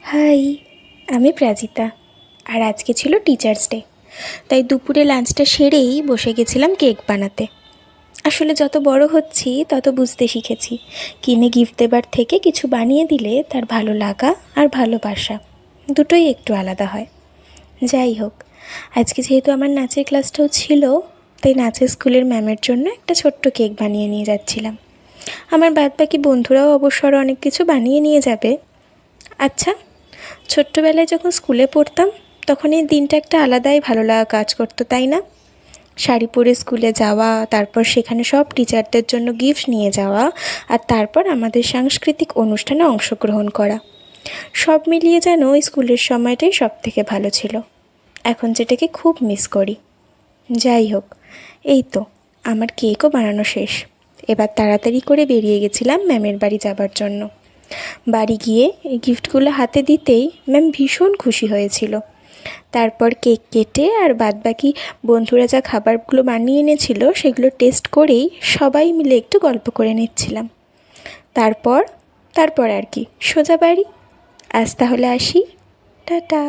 High, আমি প্রাজিতা। আর আজকে ছিল টিচার্স ডে, তাই দুপুরে লাঞ্চটা সেরেই বসে গেছিলাম কেক বানাতে। আসলে যত বড় হচ্ছি তত বুঝতে শিখেছি, কিনে গিফট দেবার থেকে কিছু বানিয়ে দিলে তার ভালো লাগা আর ভালোবাসা দুটোই একটু আলাদা হয়। যাই হোক, আজকে যেহেতু আমার নাচের ক্লাসটাও ছিল, তাই নাচের স্কুলের ম্যামের জন্য একটা ছোট্ট কেক বানিয়ে নিয়ে যাচ্ছিলাম। আমার বাদবাকি বন্ধুরাও অবশ্য আরও অনেক কিছু বানিয়ে নিয়ে যাবে। আচ্ছা, ছোট্টবেলায় যখন স্কুলে পড়তাম তখন এই দিনটা একটা আলাদাই ভালো লাগা কাজ করতো, তাই না? শাড়ি পরে স্কুলে যাওয়া, তারপর সেখানে সব টিচারদের জন্য গিফট নিয়ে যাওয়া, আর তারপর আমাদের সাংস্কৃতিক অনুষ্ঠানে অংশগ্রহণ করা, সব মিলিয়ে যেন ওই স্কুলের সময়টাই সব থেকে ভালো ছিল। এখন যেটাকে খুব মিস করি। যাই হোক, এই তো আমার কেকও বানানো শেষ। এবার তাড়াতাড়ি করে বেরিয়ে গেছিলাম ম্যামের বাড়ি যাবার জন্য। বাড়ি গিয়ে এই গিফটগুলো হাতে দিতেই ম্যাম ভীষণ খুশি হয়েছিল। তারপর কেক কেটে আর বাদবাকি বন্ধুরা যা খাবারগুলো বানিয়ে এনেছিল সেগুলো টেস্ট করেই সবাই মিলে একটু গল্প করে নিচ্ছিলাম। তারপর আর কি, সোজা বাড়ি। আজ তাহলে আসি, টাটা।